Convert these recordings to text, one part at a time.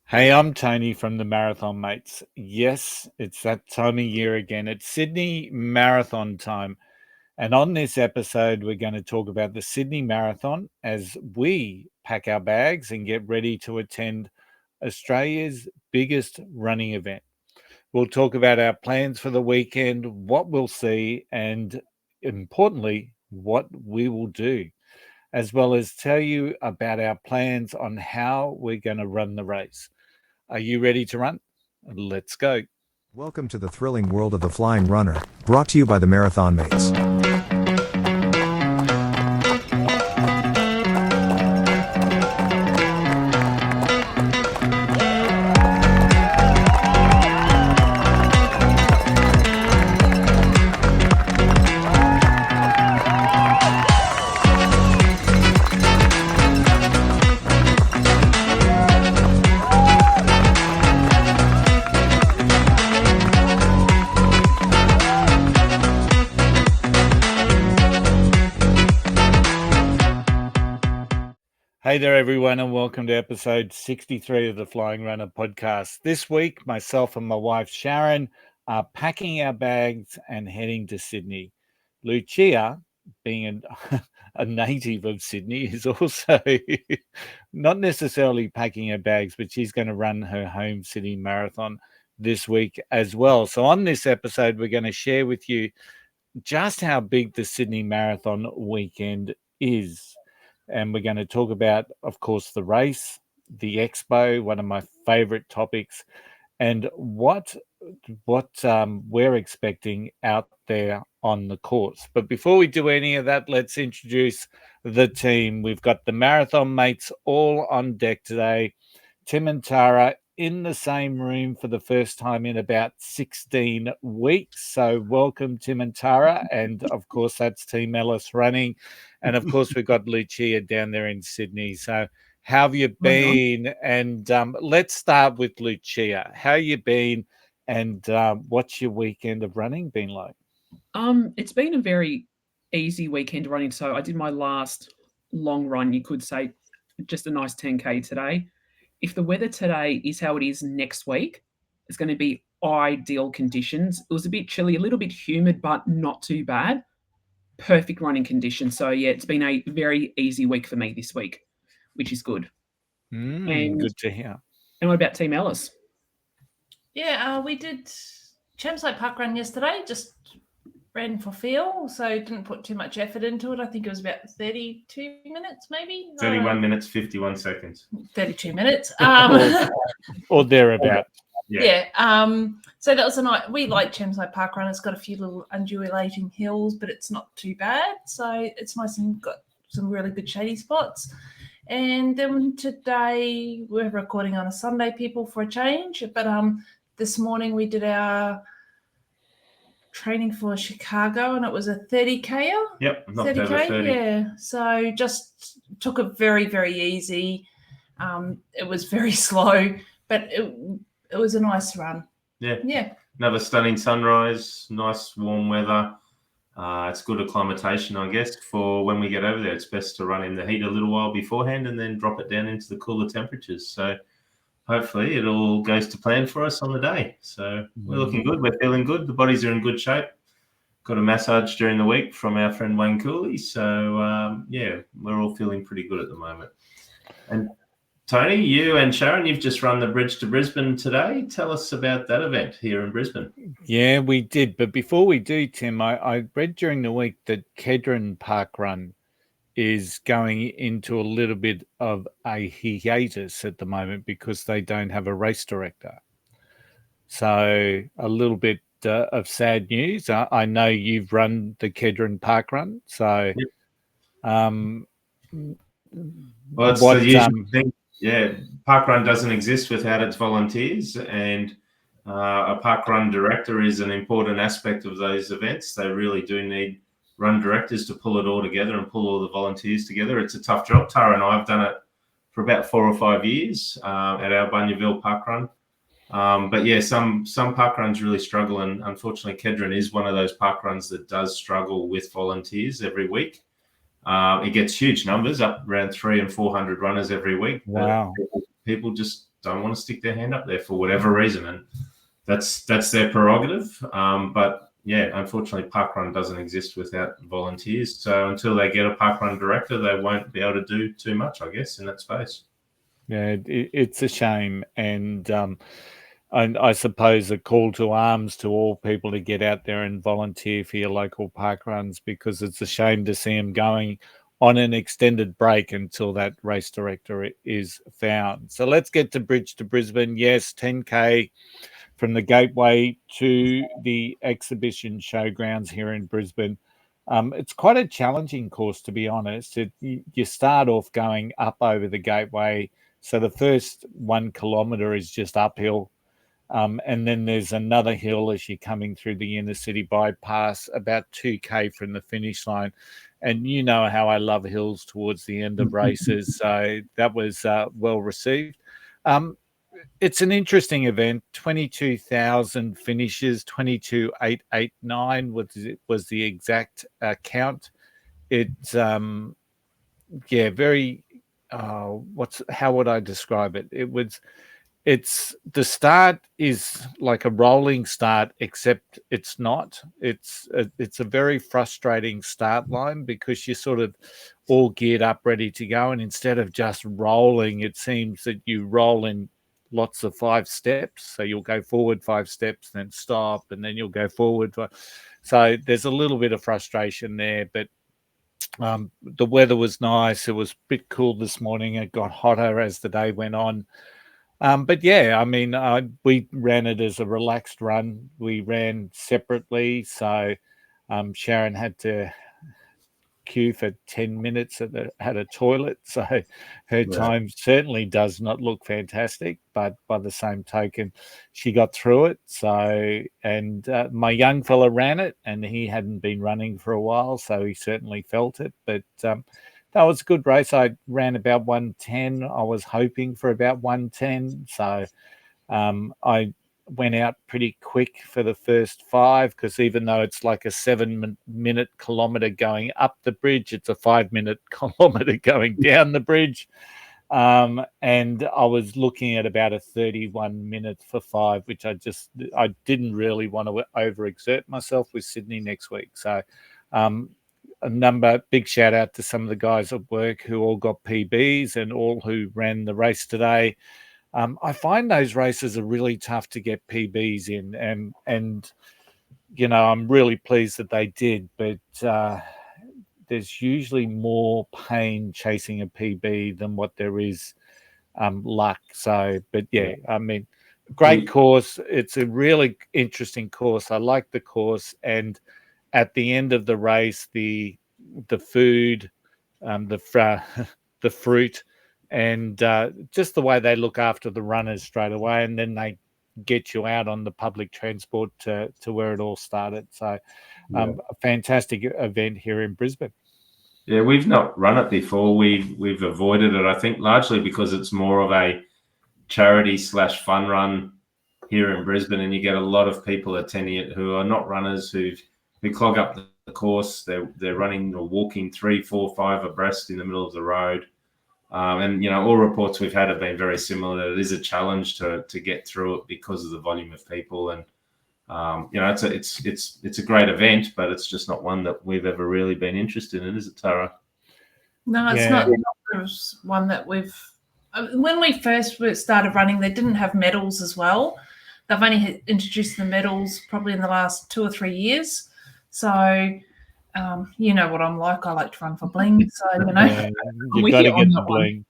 Hey, I'm Tony from the Marathon Mates. Yes, it's that time of year again. It's Sydney Marathon time. And on this episode, we're going to talk about the Sydney Marathon as we pack our bags and get ready to attend Australia's biggest running event. We'll talk about our plans for the weekend, what we'll see, and importantly, what we will do, as well as tell you about our plans on how we're going to run the race. Are you ready to run? Let's go. Welcome to the thrilling world of the flying runner, brought to you by the Marathon Mates. Hey there, everyone, and welcome to episode 63 of the Flying Runner podcast. This week, myself and my wife, Sharon, are packing our bags and heading to Sydney. Lucia, being a native of Sydney, is also not necessarily packing her bags, but she's going to run her home city marathon this week as well. So on this episode, we're going to share with you just how big the Sydney Marathon weekend is. And we're going to talk about, of course, the race, the Expo, one of my favorite topics, and what we're expecting out there on the course. But before we do any of that, let's introduce the team. We've got the Marathon Mates all on deck today. Tim and Tara in the same room for the first time in about 16 weeks. So welcome, Tim and Tara. And of course, that's Team Ellis running. And of course, we've got Lucia down there in Sydney. So how have you been? And let's start with Lucia. How you been? And what's your weekend of running been like? It's been a very easy weekend running. So I did my last long run, you could say, just a nice 10K today. If the weather today is how it is next week, it's going to be ideal conditions. It was a bit chilly, a little bit humid, but not too bad. Perfect running conditions. So yeah, it's been a very easy week for me this week, which is good. Good to hear. And what about Team Ellis? Yeah, we did Chermside Park Run yesterday, just ran for feel, so didn't put too much effort into it. I think it was about 32 minutes, maybe? 31 minutes, 51 seconds. 32 minutes. Or thereabout. Yeah. So that was a night. We like Chermside Park Run. It's got a few little undulating hills, but it's not too bad. So it's nice and got some really good shady spots. And then today we're recording on a Sunday, people, for a change. But this morning we did our training for Chicago, and it was a 30K. Yep, not 30K. Yeah. So just took it very, very easy. It was very slow, but it was a nice run. Yeah. Another stunning sunrise, nice warm weather. It's good acclimatation, I guess, for when we get over there. It's best to run in the heat a little while beforehand and then drop it down into the cooler temperatures. So hopefully it all goes to plan for us on the day. So we're looking good. We're feeling good. The bodies are in good shape. Got a massage during the week from our friend Wayne Cooley. So, we're all feeling pretty good at the moment. And Tony, you and Sharon, you've just run the Bridge to Brisbane today. Tell us about that event here in Brisbane. Yeah, we did. But before we do, Tim, I read during the week that Kedron Park Run is going into a little bit of a hiatus at the moment because they don't have a race director. So a little bit of sad news. I know you've run the Kedron Park Run. So well, it's the usual thing. Yeah, parkrun doesn't exist without its volunteers, and a parkrun director is an important aspect of those events. They really do need run directors to pull it all together and pull all the volunteers together. It's a tough job. Tara and I have done it for about 4 or 5 years at our Bunyaville parkrun. But yeah, some parkruns really struggle, and unfortunately Kedron is one of those parkruns that does struggle with volunteers every week. It gets huge numbers, up around 300 and 400 runners every week. Wow. People just don't want to stick their hand up there for whatever reason, and that's their prerogative. But yeah, unfortunately, parkrun doesn't exist without volunteers. So until they get a parkrun director, they won't be able to do too much, I guess, in that space. Yeah, it's a shame, and I suppose a call to arms to all people to get out there and volunteer for your local park runs, because it's a shame to see them going on an extended break until that race director is found. So let's get to Bridge to Brisbane. Yes, 10K from the Gateway to the exhibition showgrounds here in Brisbane. It's quite a challenging course, to be honest. You start off going up over the Gateway. So the first 1 kilometre is just uphill. And then there's another hill as you're coming through the inner city bypass, about 2K from the finish line. And you know how I love hills towards the end of races. So that was well received. It's an interesting event. 22,000 finishes, 22,889 was the exact count. It's very how would I describe it? It's the start is like a rolling start, except it's not. It's a very frustrating start line, because you're sort of all geared up, ready to go, and instead of just rolling, it seems that you roll in lots of 5 steps. So you'll go forward 5 steps, then stop, and then you'll go forward. So there's a little bit of frustration there, but the weather was nice. It was a bit cool this morning. It got hotter as the day went on. But yeah, I mean, we ran it as a relaxed run. We ran separately. So Sharon had to queue for 10 minutes at a toilet. So her time certainly does not look fantastic, but by the same token, she got through it. So, and my young fella ran it, and he hadn't been running for a while, so he certainly felt it. But that was a good race. I ran about 110. I was hoping for about 110. So I went out pretty quick for the first 5, because even though it's like a 7-minute kilometre going up the bridge, it's a 5-minute kilometre going down the bridge. And I was looking at about a 31 minutes for 5, which I didn't really want to overexert myself with Sydney next week. So big shout out to some of the guys at work who all got PBs and all who ran the race today. I find those races are really tough to get PBs in, and you know, I'm really pleased that they did, but there's usually more pain chasing a PB than what there is luck. So, but yeah, I mean, great course. It's a really interesting course. I like the course, and at the end of the race, the food, the fruit, and just the way they look after the runners straight away, and then they get you out on the public transport to where it all started. So a fantastic event here in Brisbane. Yeah, we've not run it before. We've avoided it, I think, largely because it's more of a charity / fun run here in Brisbane, and you get a lot of people attending it who are not runners, who clog up the course. They're running or walking 3, 4, 5 abreast in the middle of the road. And you know, all reports we've had have been very similar. It is a challenge to get through it because of the volume of people, and you know, it's a great event, but it's just not one that we've ever really been interested in, is it, Tara? No, it's not one that we've. When we first started running, they didn't have medals as well. They've only introduced the medals probably in the last 2 or 3 years. So. You know what I'm like. I like to run for bling. So, you know, you've got to get the bling.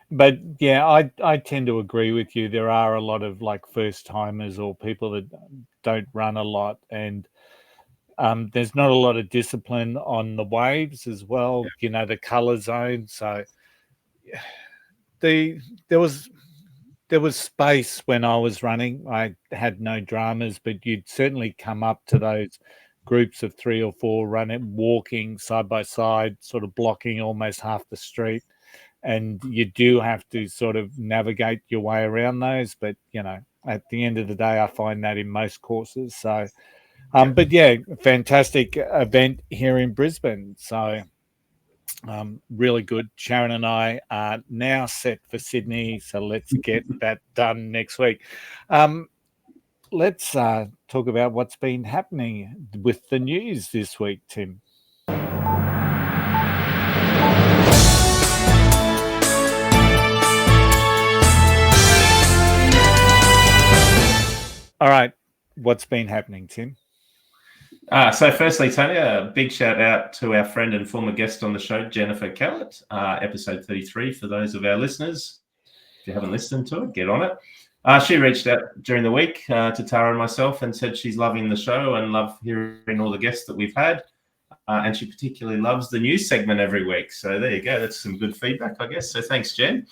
But yeah, I tend to agree with you. There are a lot of like first timers or people that don't run a lot, and there's not a lot of discipline on the waves as well. Yeah. You know, the color zone. So there was space when I was running. I had no dramas, but you'd certainly come up to those groups of 3 or 4 walking side by side, sort of blocking almost half the street. And you do have to sort of navigate your way around those. But, you know, at the end of the day, I find that in most courses. So, but yeah, fantastic event here in Brisbane. So Really good. Sharon and I are now set for Sydney, so let's get that done next week. Let's talk about what's been happening with the news this week, Tim. All right, what's been happening, Tim? So firstly, Tony, a big shout out to our friend and former guest on the show, Jennifer Kellett, episode 33 for those of our listeners. If you haven't listened to it, get on it. She reached out during the week to Tara and myself and said she's loving the show and love hearing all the guests that we've had. And she particularly loves the news segment every week. So there you go. That's some good feedback, I guess. So thanks, Jen.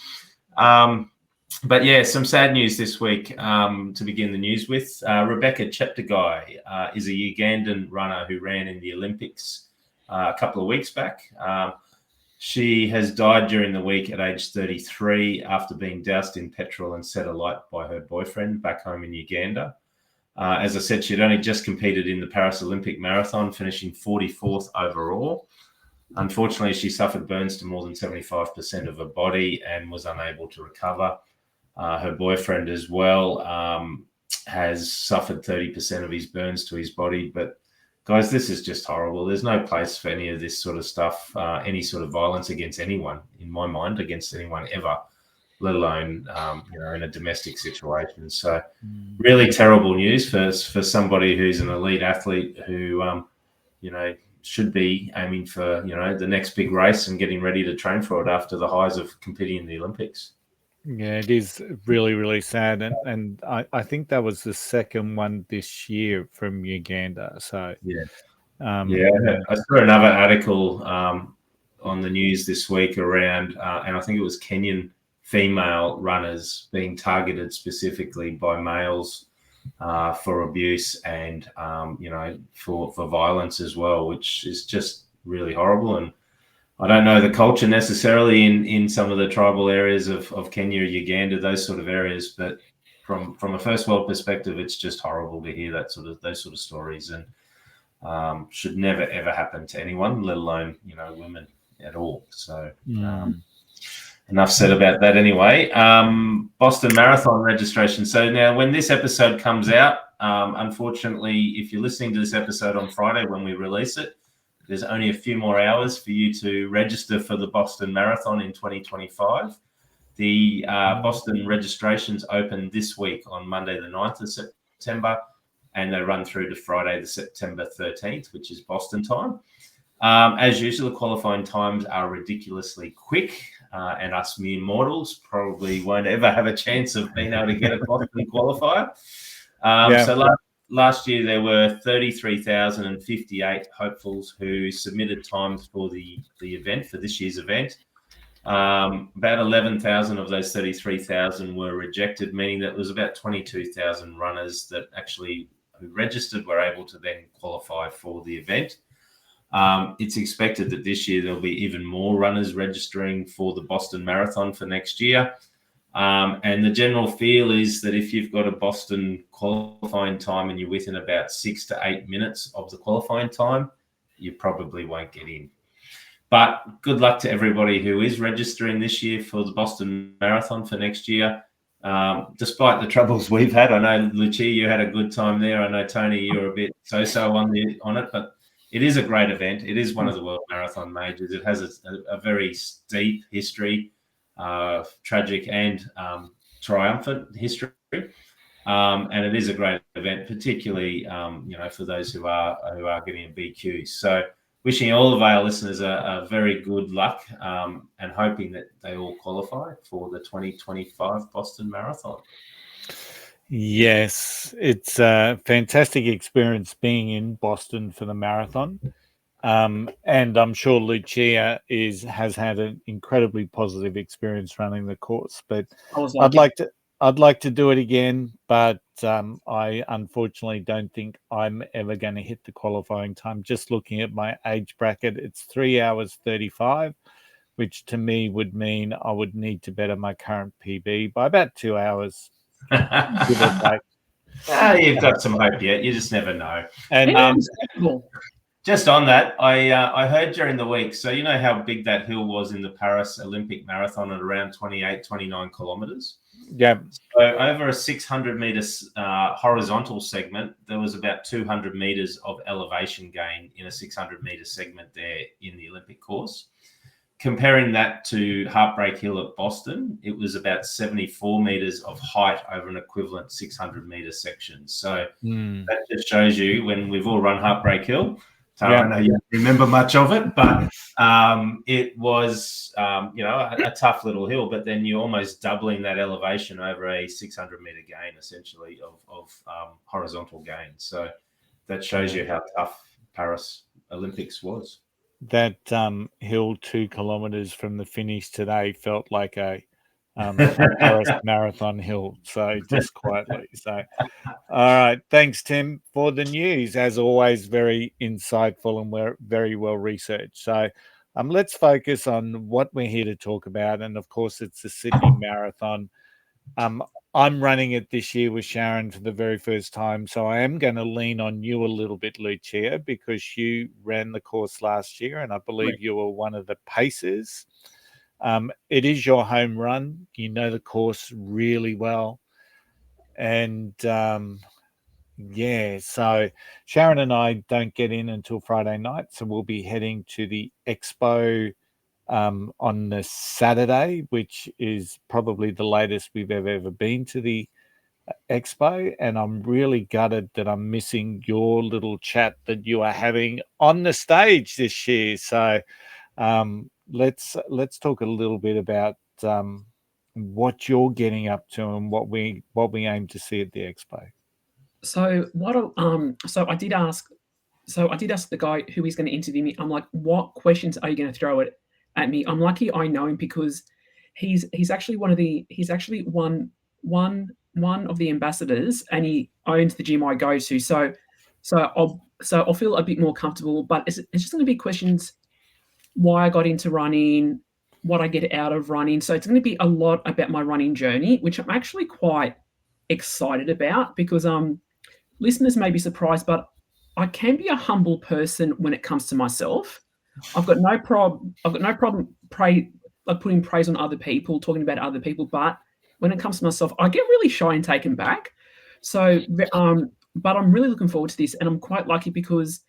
But yeah, some sad news this week to begin the news with. Rebecca Cheptegei is a Ugandan runner who ran in the Olympics a couple of weeks back. She has died during the week at age 33 after being doused in petrol and set alight by her boyfriend back home in Uganda. As I said, she'd only just competed in the Paris Olympic Marathon, finishing 44th overall. Unfortunately, she suffered burns to more than 75% of her body and was unable to recover. Her boyfriend as well has suffered 30% of his burns to his body. But guys, this is just horrible. There's no place for any of this sort of stuff, any sort of violence against anyone, in my mind, against anyone ever, let alone, in a domestic situation. So really terrible news for somebody who's an elite athlete who, should be aiming for, the next big race and getting ready to train for it after the highs of competing in the Olympics. Yeah, it is really, really sad. And I think that was the second one this year from Uganda. So I saw another article on the news this week around, and I think it was Kenyan female runners being targeted specifically by males for abuse and, for violence as well, which is just really horrible. And I don't know the culture necessarily in some of the tribal areas of Kenya, Uganda, those sort of areas, but from a first world perspective, it's just horrible to hear those sort of stories, and should never ever happen to anyone, let alone women at all. So enough said about that. Anyway, Boston Marathon registration. So now, when this episode comes out, unfortunately, if you're listening to this episode on Friday when we release it, there's only a few more hours for you to register for the Boston Marathon in 2025. The Boston registrations open this week on Monday, the 9th of September, and they run through to Friday, the September 13th, which is Boston time. As usual, the qualifying times are ridiculously quick, and us mere mortals probably won't ever have a chance of being able to get a Boston qualifier. So last year, there were 33,058 hopefuls who submitted times for the event, for this year's event. About 11,000 of those 33,000 were rejected, meaning that there was about 22,000 runners that actually who registered were able to then qualify for the event. It's expected that this year there'll be even more runners registering for the Boston Marathon for next year. And the general feel is that if you've got a Boston qualifying time and you're within about 6 to 8 minutes of the qualifying time, you probably won't get in. But good luck to everybody who is registering this year for the Boston Marathon for next year. Despite the troubles we've had, I know, Lucia, you had a good time there. I know, Tony, you were a bit so-so on it, but it is a great event. It is one of the World Marathon Majors. It has a very steep history, tragic and triumphant history. And it is a great event, particularly for those who are getting a BQ. So wishing all of our listeners a very good luck and hoping that they all qualify for the 2025 Boston Marathon. Yes, it's a fantastic experience being in Boston for the marathon. And I'm sure Lucia has had an incredibly positive experience running the course. But I'd like to do it again, but I unfortunately don't think I'm ever going to hit the qualifying time. Just looking at my age bracket, it's 3 hours 35, which to me would mean I would need to better my current PB by about 2 hours. Give or take. You've got some hope yet. You just never know. And Just on that, I heard during the week, so you know how big that hill was in the Paris Olympic Marathon at around 28, 29 kilometers? Yeah. So over a 600 meters horizontal segment, there was about 200 meters of elevation gain in a 600 meter segment there in the Olympic course. Comparing that to Heartbreak Hill at Boston, it was about 74 meters of height over an equivalent 600 meter section. So that just shows you, when we've all run Heartbreak Hill, Tara, I know you don't remember much of it, but it was, a tough little hill, but then you're almost doubling that elevation over a 600 meter gain, essentially, of horizontal gain. So that shows you how tough Paris Olympics was. That hill 2 kilometers from the finish today felt like a Paris marathon hill. So just quietly. So, all right. Thanks, Tim, for the news. As always, very insightful and we're very well researched. So let's focus on what we're here to talk about. And of course, it's the Sydney Marathon. I'm running it this year with Sharon for the very first time. So I am going to lean on you a little bit, Lucia, because you ran the course last year and I believe you were one of the pacers. It is your home run. You know the course really well. And so Sharon and I don't get in until Friday night. So we'll be heading to the Expo on the Saturday, which is probably the latest we've ever been to the Expo. And I'm really gutted that I'm missing your little chat that you are having on the stage this year. So let's talk a little bit about what you're getting up to and what we aim to see at the Expo. So I did ask the guy who is going to interview me. I'm like, what questions are you going to throw at me? I'm lucky I know him because he's actually one of the ambassadors, and he owns the gym I go to. So I'll feel a bit more comfortable. But it's just going to be questions: why I got into running, what I get out of running. So it's going to be a lot about my running journey, which I'm actually quite excited about because listeners may be surprised, but I can be a humble person when it comes to myself. I've got no problem putting praise on other people, talking about other people, but when it comes to myself, I get really shy and taken back. So, but I'm really looking forward to this, and I'm quite lucky because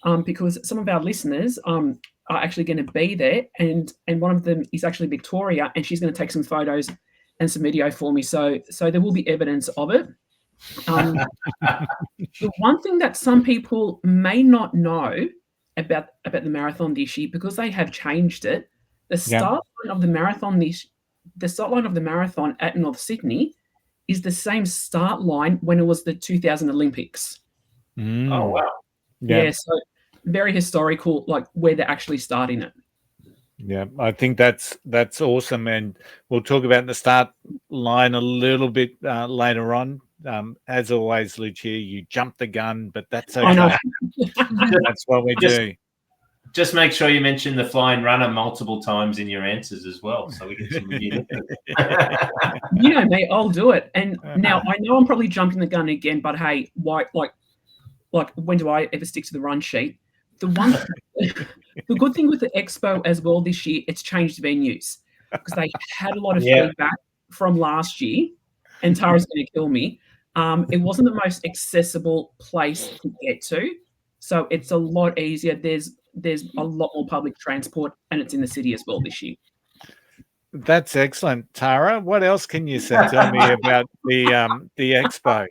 some of our listeners are actually going to be there, and one of them is actually Victoria, and she's going to take some photos and some video for me. So there will be evidence of it. The one thing that some people may not know about the marathon this year, because they have changed it, the start line of the marathon at North Sydney is the same start line when it was the 2000 Olympics. Oh wow! Yeah, so very historical, like where they're actually starting it. Yeah, I think that's awesome, and we'll talk about the start line a little bit later on. As always, Lucia, you jump the gun, but that's okay. I know. That's what we do. Just make sure you mention the flying runner multiple times in your answers as well, so we get some review. You know me, I'll do it. And now I know I'm probably jumping the gun again, but hey, why? Like when do I ever stick to the run sheet? The good thing with the Expo as well this year, it's changed venues because they had a lot of feedback from last year, and Tara's going to kill me. It wasn't the most accessible place to get to, so it's a lot easier. There's a lot more public transport, and it's in the city as well this year. That's excellent, Tara. What else can you tell me about the Expo?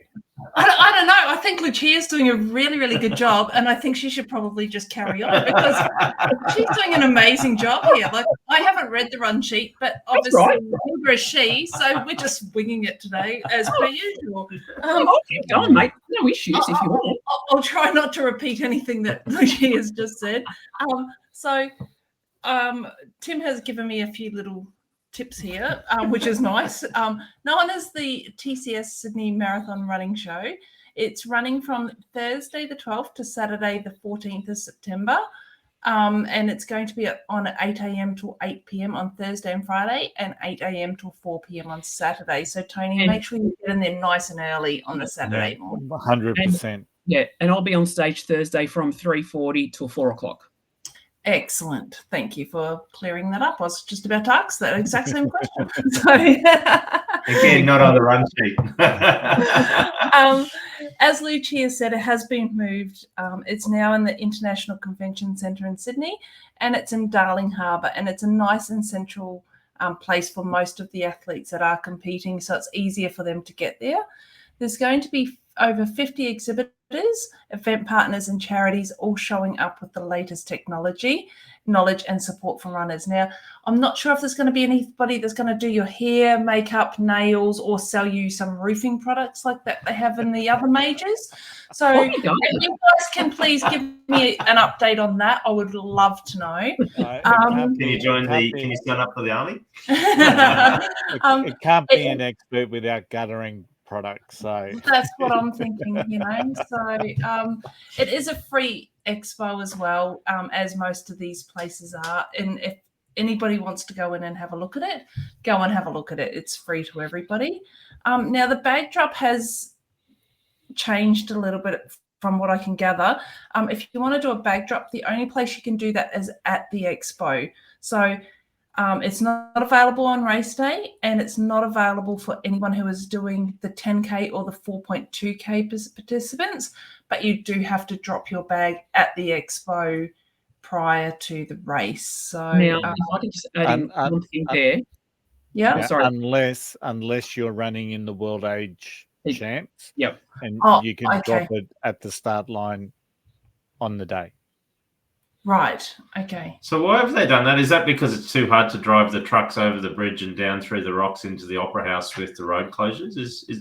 I don't know. I think Lucia's doing a really, really good job, and I think she should probably just carry on because she's doing an amazing job here. Like, I haven't read the run sheet, but obviously neither is she, so we're just winging it today as per usual. Keep going, mate. No issues if you want. I'll try not to repeat anything that Lucia has just said. Tim has given me a few little tips here, which is nice. Known as the TCS Sydney Marathon Running Show. It's running from Thursday the 12th to Saturday the 14th of September. And it's going to be on 8 a.m. to 8 p.m. on Thursday and Friday, and 8 a.m. to 4 p.m. on Saturday. So, Tony, make sure you get in there nice and early on the Saturday morning. 100%. Yeah, and I'll be on stage Thursday from 3:40 till 4:00. Excellent. Thank you for clearing that up. I was just about to ask that exact same question. So, Again, not on the run sheet. as Lucia said, it has been moved. It's now in the International Convention Centre in Sydney, and it's in Darling Harbour, and it's a nice and central place for most of the athletes that are competing, so it's easier for them to get there. There's going to be over 50 exhibitors, event partners and charities all showing up with the latest technology, knowledge and support for runners. Now, I'm not sure if there's going to be anybody that's going to do your hair, makeup, nails, or sell you some roofing products like that they have in the other majors. So if you guys can please give me an update on that, I would love to know. Can you sign up for the army? It can't be an expert without guttering products. So that's what I'm thinking, So it is a free expo as well, as most of these places are. And if anybody wants to go in and have a look at it, go and have a look at it. It's free to everybody. Now the bag drop has changed a little bit from what I can gather. If you want to do a bag drop, the only place you can do that is at the expo. So it's not available on race day, and it's not available for anyone who is doing the 10K or the 4.2K participants, but you do have to drop your bag at the expo prior to the race. So now, if I can just add in one thing there. Yeah. Oh, sorry. Unless you're running in the World Age Champs. Yep. And you can drop it at the start line on the day. Right. Okay. So why have they done that? Is that because it's too hard to drive the trucks over the bridge and down through the rocks into the Opera House with the road closures?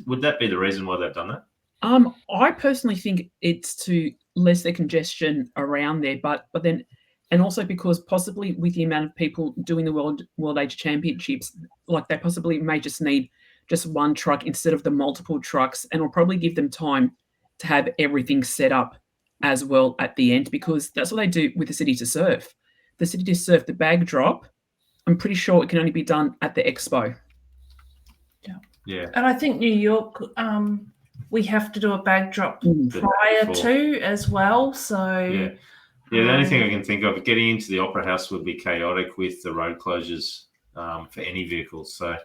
Would that be the reason why they've done that? I personally think it's to lessen the congestion around there, but then, and also because possibly with the amount of people doing the World Age Championships, like they possibly may just need just one truck instead of the multiple trucks, and it'll probably give them time to have everything set up as well at the end, because that's what they do with the City to Surf. The City to Surf, the bag drop, I'm pretty sure it can only be done at the expo. Yeah. And I think New York, we have to do a bag drop prior to as well. So yeah, the only thing I can think of getting into the Opera House would be chaotic with the road closures for any vehicles. So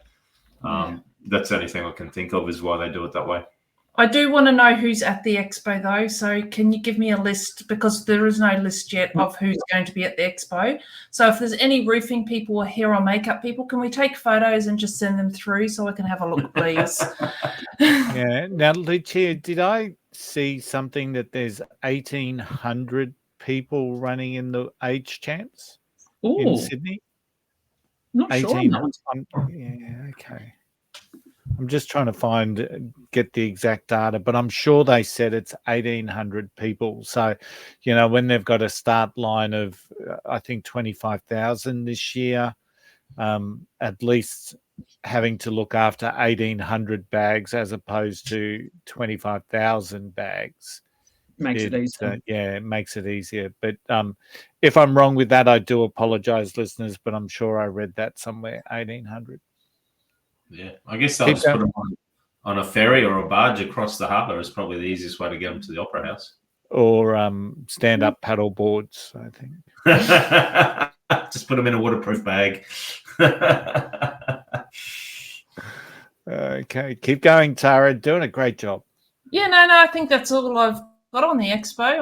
that's the only thing I can think of is why they do it that way. I do want to know who's at the expo though. So can you give me a list, because there is no list yet of who's going to be at the expo. So if there's any roofing people or hair or makeup people, can we take photos and just send them through so I can have a look, please? Yeah. Now, Lucia, did I see something that there's 1,800 people running in the age champs in Sydney? Not 18, sure. Yeah, okay. I'm just trying to get the exact data, but I'm sure they said it's 1,800 people. So, when they've got a start line of, I think, 25,000 this year, at least having to look after 1,800 bags as opposed to 25,000 bags. Makes it easier. It makes it easier. But if I'm wrong with that, I do apologize, listeners, but I'm sure I read that somewhere, 1,800. Yeah, I guess they'll just put them on a ferry or a barge across the harbour is probably the easiest way to get them to the Opera House. Or stand-up paddle boards, I think. Just put them in a waterproof bag. Okay, keep going, Tara. Doing a great job. Yeah, no, I think that's all I've got on the expo.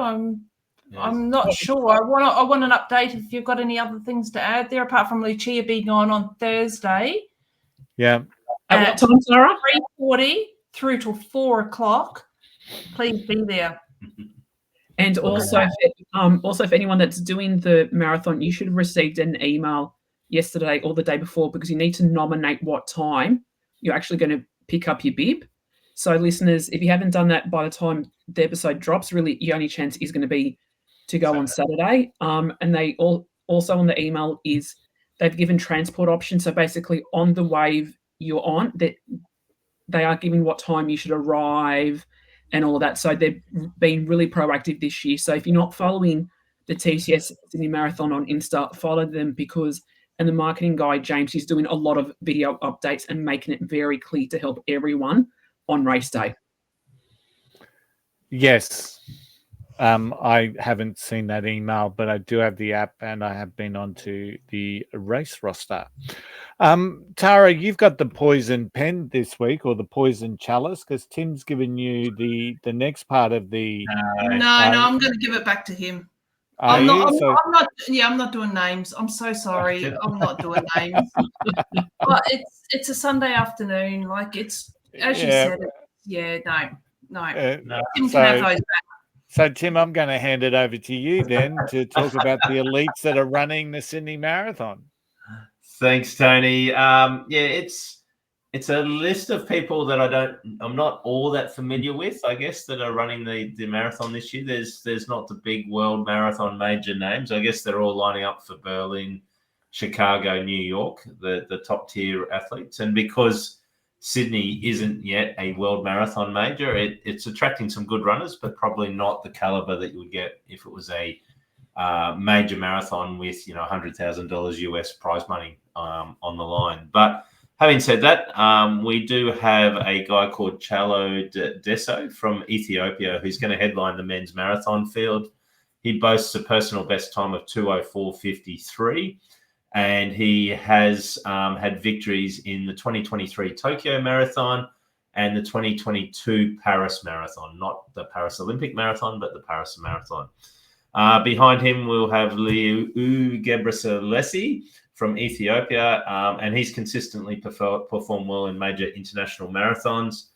I'm not sure. I want an update if you've got any other things to add there, apart from Lucia being on Thursday. Yeah. At what time, Sarah? 3:40 through till 4:00. Please be there. And also, if anyone that's doing the marathon, you should have received an email yesterday or the day before, because you need to nominate what time you're actually going to pick up your bib. So, listeners, if you haven't done that by the time the episode drops, really your only chance is going to be to go on Saturday. And they also on the email is they've given transport options. So basically, on the wave you're on, that they are giving what time you should arrive and all of that. So they've been really proactive this year. So if you're not following the TCS Sydney Marathon on Insta, follow them, and the marketing guy, James, is doing a lot of video updates and making it very clear to help everyone on race day. Yes. I haven't seen that email, but I do have the app and I have been onto the race roster. Tara, you've got the poison pen this week, or the poison chalice, because Tim's given you the next part of the. No, I'm going to give it back to him. I'm not. I'm not doing names. I'm so sorry. I'm not doing names. But it's a Sunday afternoon. Like, it's, as you said. No. Tim can have those back. So, Tim, I'm going to hand it over to you then to talk about the elites that are running the Sydney Marathon. Thanks, Tony. It's a list of people that I'm not all that familiar with, I guess, that are running the marathon this year. There's not the big world marathon major names. I guess they're all lining up for Berlin, Chicago, New York, the top tier athletes. And because Sydney isn't yet a world marathon major, it's attracting some good runners, but probably not the caliber that you would get if it was a major marathon with $100,000 US prize money on the line. But having said that, we do have a guy called Chalo Deso from Ethiopia who's going to headline the men's marathon field. He boasts a personal best time of 2:04:53. And he has had victories in the 2023 Tokyo Marathon and the 2022 Paris Marathon, not the Paris Olympic Marathon, but the Paris Marathon. Behind him, we'll have Liu Gebreselassie from Ethiopia, and he's consistently performed well in major international marathons.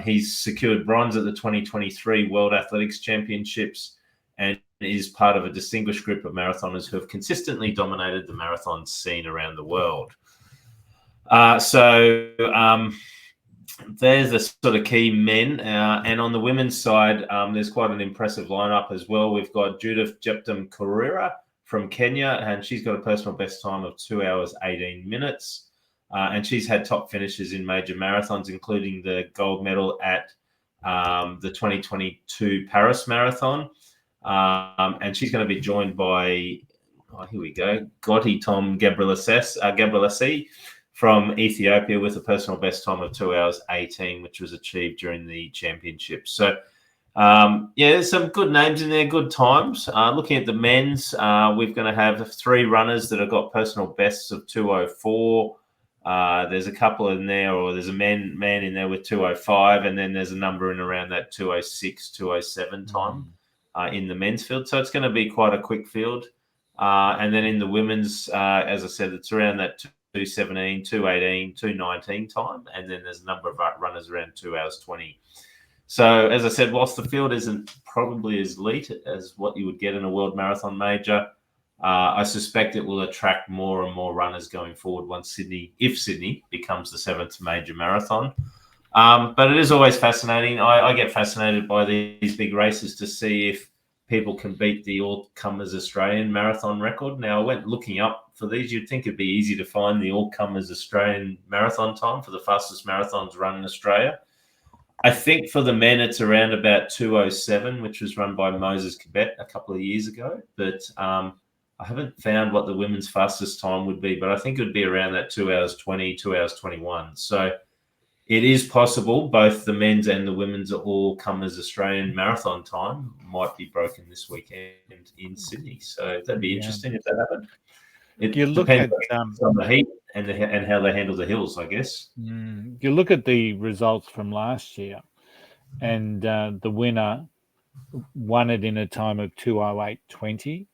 He's secured bronze at the 2023 World Athletics Championships and is part of a distinguished group of marathoners who have consistently dominated the marathon scene around the world. There's the sort of key men. And on the women's side, there's quite an impressive lineup as well. We've got Judith Jeptum Korir from Kenya, and she's got a personal best time of 2 hours, 18 minutes. And she's had top finishes in major marathons, including the gold medal at the 2022 Paris Marathon. And she's going to be joined by, here we go, Gotti Tom Gebreselassie from Ethiopia with a personal best time of 2 hours, 18, which was achieved during the championships. So, there's some good names in there, good times. Looking at the men's, we're going to have 3 runners that have got personal bests of 2:04. There's a couple in there, or there's a man in there with 2:05, and then there's a number in around that 2:06, 2:07 time. In the men's field. So it's going to be quite a quick field. And then in the women's, as I said, it's around that 2:17, 2:18, 2:19 time. And then there's a number of runners around 2 hours 20. So as I said, whilst the field isn't probably as elite as what you would get in a world marathon major, I suspect it will attract more and more runners going forward if Sydney becomes the 7th major marathon. But it is always fascinating. I get fascinated by these big races to see if people can beat the all-comers Australian marathon record. Now, I went looking up for these. You'd think it'd be easy to find the all-comers Australian marathon time for the fastest marathons run in Australia. I think for the men, it's around about 2:07, which was run by Moses Kibet a couple of years ago. But I haven't found what the women's fastest time would be, but I think it would be around that 2 hours 20, 2 hours 21. So it is possible both the men's and the women's all-comers Australian marathon time might be broken this weekend in Sydney. So that'd be interesting if that happened. You look at on the heat and how they handle the hills, I guess. You look at the results from last year, and the winner won it in a time of 2:08:20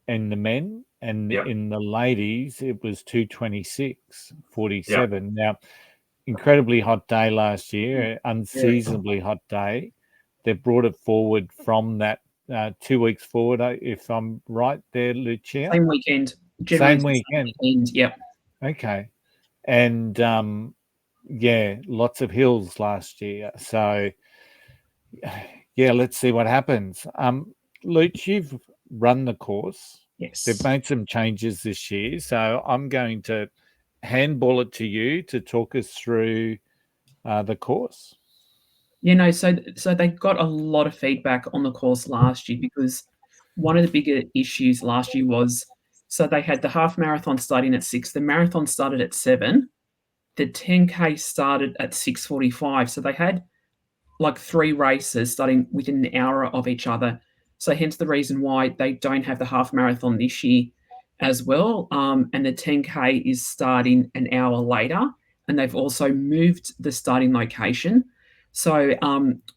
in the men, and in the ladies it was 2:26:47. Yep. Now, incredibly hot day last year, unseasonably hot day. They've brought it forward from that 2 weeks forward, if I'm right there, Lucia. Same weekend. Same weekend. Yep. Okay. And lots of hills last year. So let's see what happens. Luch, you've run the course. Yes. They've made some changes this year. So I'm going to handball it to you to talk us through the course. So they got a lot of feedback on the course last year, because one of the bigger issues last year was, so they had the half marathon starting at 6, the marathon started at 7, the 10K started at 6:45. So they had like 3 races starting within an hour of each other. So hence the reason why they don't have the half marathon this year as well. And the 10K is starting an hour later, and they've also moved the starting location. So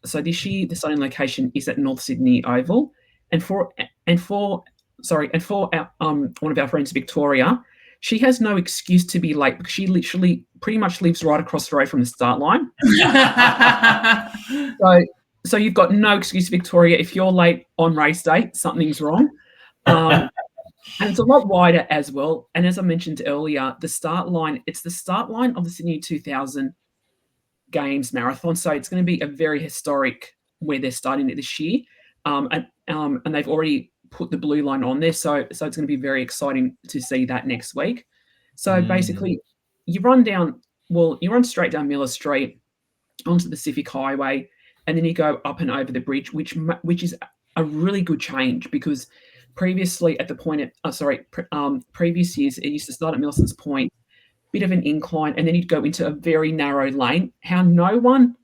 so this year the starting location is at North Sydney Oval, and for our, one of our friends, Victoria, she has no excuse to be late because she literally pretty much lives right across the road from the start line. So you've got no excuse, Victoria. If you're late on race day, something's wrong. And it's a lot wider as well. And as I mentioned earlier, the start line, it's the start line of the Sydney 2000 Games Marathon. So it's going to be a very historic where they're starting it this year. And they've already put the blue line on there. So it's going to be very exciting to see that next week. So basically, you run straight down Miller Street onto the Pacific Highway, and then you go up and over the bridge, which is a really good change because previously at the point of, previous years, it used to start at Milson's Point, bit of an incline, and then you'd go into a very narrow lane. How no one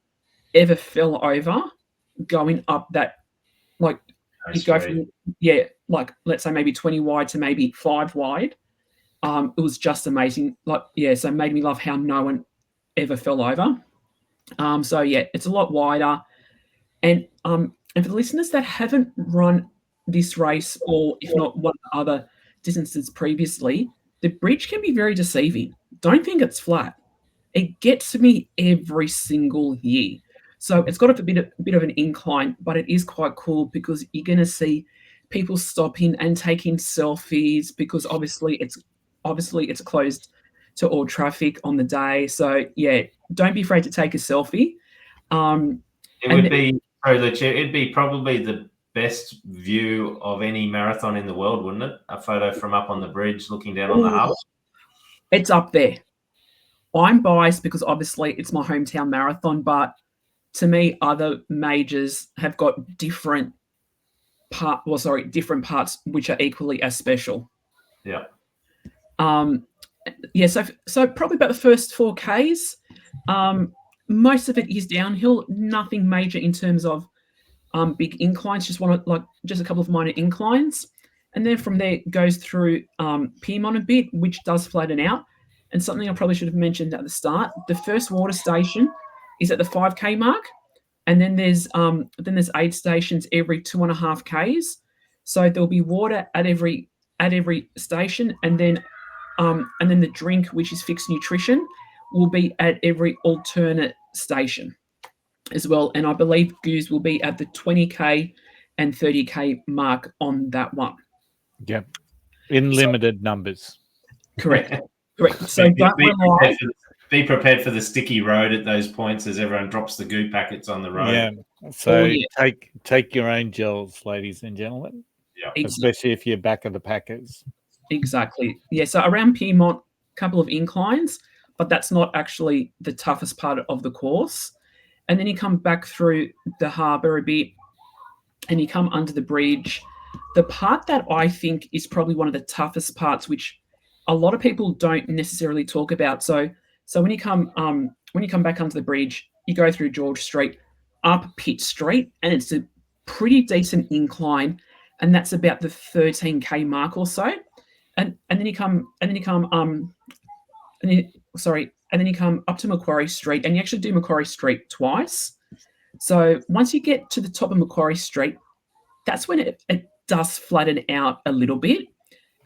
ever fell over going up that, like, you go from, like, let's say maybe 20 wide to maybe 5 wide. It was just amazing. So it made me love how no one ever fell over. So it's a lot wider. And for the listeners that haven't run this race, or if not one of the other distances previously, the bridge can be very deceiving. Don't think it's flat. It gets me every single year. So it's got a bit of an incline, but it is quite cool because you're going to see people stopping and taking selfies because obviously it's closed to all traffic on the day. So don't be afraid to take a selfie. It'd be probably the best view of any marathon in the world, wouldn't it? A photo from up on the bridge looking down on the harbour. It's up there. I'm biased because obviously it's my hometown marathon, but to me, other majors have got different parts which are equally as special. Yeah. So probably about the first 4Ks, most of it is downhill, nothing major in terms of big inclines, just a couple of minor inclines. And then from there it goes through Piedmont a bit, which does flatten out. And something I probably should have mentioned at the start, the first water station is at the 5K mark. And then there's aid stations every 2.5 Ks. So there'll be water at every station, and then the drink, which is fixed nutrition, will be at every alternate station as well. And I believe Goose will be at the 20K and 30K mark on that one. Yep. In limited numbers. Correct. So be prepared for the sticky road at those points as everyone drops the goo packets on the road. Yeah. So take your own gels, ladies and gentlemen. Yeah. Especially if you're back of the packers. Exactly. Yeah. So around Piedmont, a couple of inclines, but that's not actually the toughest part of the course. And then you come back through the harbour a bit and you come under the bridge. The part that I think is probably one of the toughest parts, which a lot of people don't necessarily talk about. So when you come back under the bridge, you go through George Street, up Pitt Street, and it's a pretty decent incline, and that's about the 13K mark or so. And then you come up to Macquarie Street, and you actually do Macquarie Street twice. So once you get to the top of Macquarie Street, that's when it does flatten out a little bit.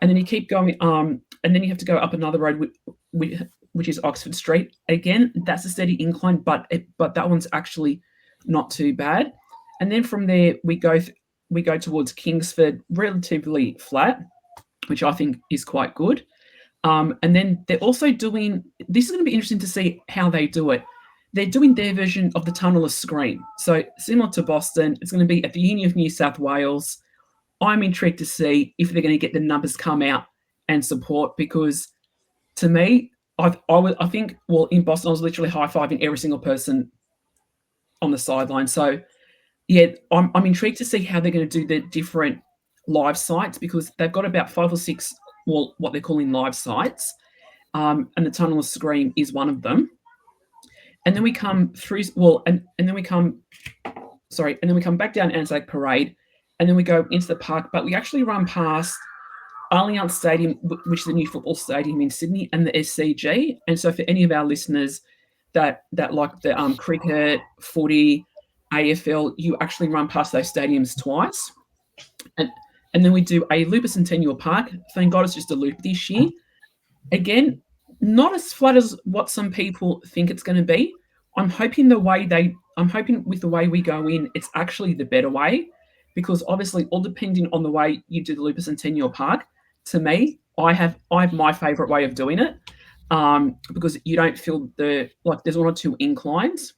And then you keep going, and then you have to go up another road, which is Oxford Street. Again, that's a steady incline, but that one's actually not too bad. And then from there, we go towards Kingsford, relatively flat, which I think is quite good. And then they're also doing, this is going to be interesting to see how they do it. They're doing their version of the Tunnel of Scream. So similar to Boston, it's going to be at the Uni of New South Wales. I'm intrigued to see if they're going to get the numbers come out and support, because to me, I think in Boston, I was literally high-fiving every single person on the sideline. So I'm intrigued to see how they're going to do the different live sites, because they've got about 5 or 6, what they're calling live sites, and the Tunnel of Scream is one of them. and then we come through. And then we come back down Anzac Parade, and then we go into the park. But we actually run past Allianz Stadium, which is the new football stadium in Sydney, and the SCG. And so, for any of our listeners that like the cricket, footy, AFL, you actually run past those stadiums twice. And then we do a loop at Centennial Park. Thank God it's just a loop this year. Again, not as flat as what some people think it's going to be. I'm hoping with the way we go in, it's actually the better way, because obviously, all depending on the way you do the loop at Centennial Park, to me, I have my favourite way of doing it, because you don't feel there's one or two inclines.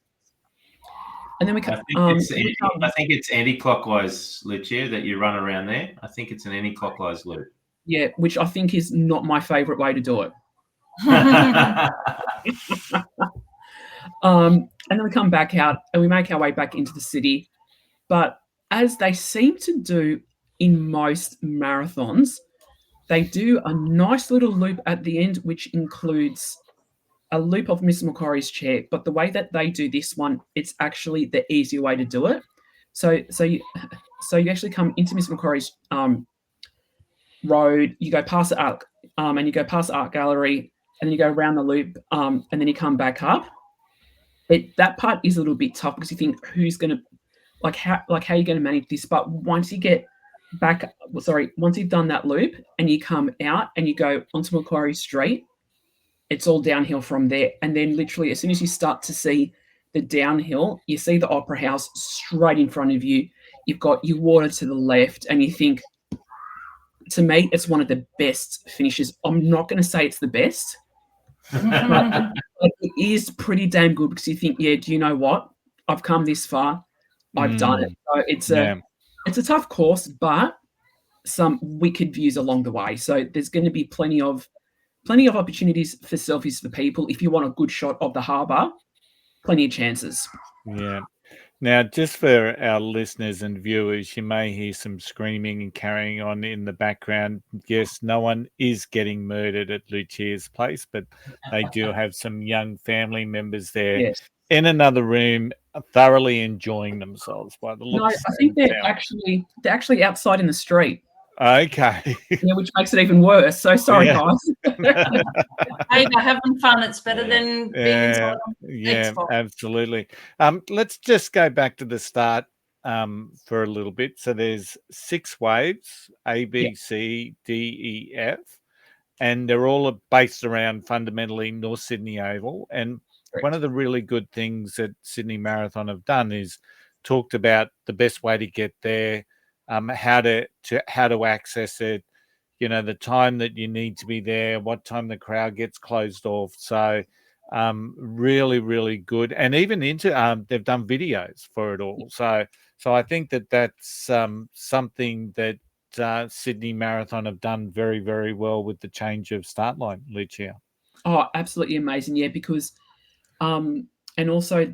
And then we come. I think it's anti-clockwise, Lucia, that you run around there. I think it's an anti-clockwise loop. Yeah, which I think is not my favourite way to do it. And then we come back out and we make our way back into the city. But as they seem to do in most marathons, they do a nice little loop at the end, which includes a loop of Miss Macquarie's chair. But the way that they do this one, it's actually the easier way to do it. So you actually come into Miss Macquarie's road, you go past the art, and you go past the art gallery, and then you go around the loop, and then you come back up. That part is a little bit tough because you think who's going to how are you going to manage this? But once you get back, once you've done that loop and you come out and you go onto Macquarie Street, it's all downhill from there. And then literally as soon as you start to see the downhill, you see the Opera House straight in front of you. You've got your water to the left, and you think, to me, it's one of the best finishes. I'm not going to say it's the best, but it is pretty damn good, because you think, yeah, do you know what? I've come this far. I've done it. So it's a tough course, but some wicked views along the way. So there's going to be plenty of opportunities for selfies for people. If you want a good shot of the harbour, plenty of chances. Yeah. Now, just for our listeners and viewers, you may hear some screaming and carrying on in the background. Yes, no one is getting murdered at Lucia's place, but they do have some young family members there in another room, thoroughly enjoying themselves by the looks. No, I think they're actually outside in the street. Okay. Yeah, which makes it even worse. So sorry, guys. Hey, they're having fun. It's better than being inside. Yeah, absolutely. Let's just go back to the start for a little bit. So there's 6 waves, A, B, C, D, E, F, and they're all based around fundamentally North Sydney Oval. And one of the really good things that Sydney Marathon have done is talked about the best way to get there, how to access it, the time that you need to be there, what time the crowd gets closed off. So really, really good. And even they've done videos for it all. So I think that's something that Sydney Marathon have done very, very well with the change of start line, Lucia. Oh, absolutely amazing. Yeah, because and also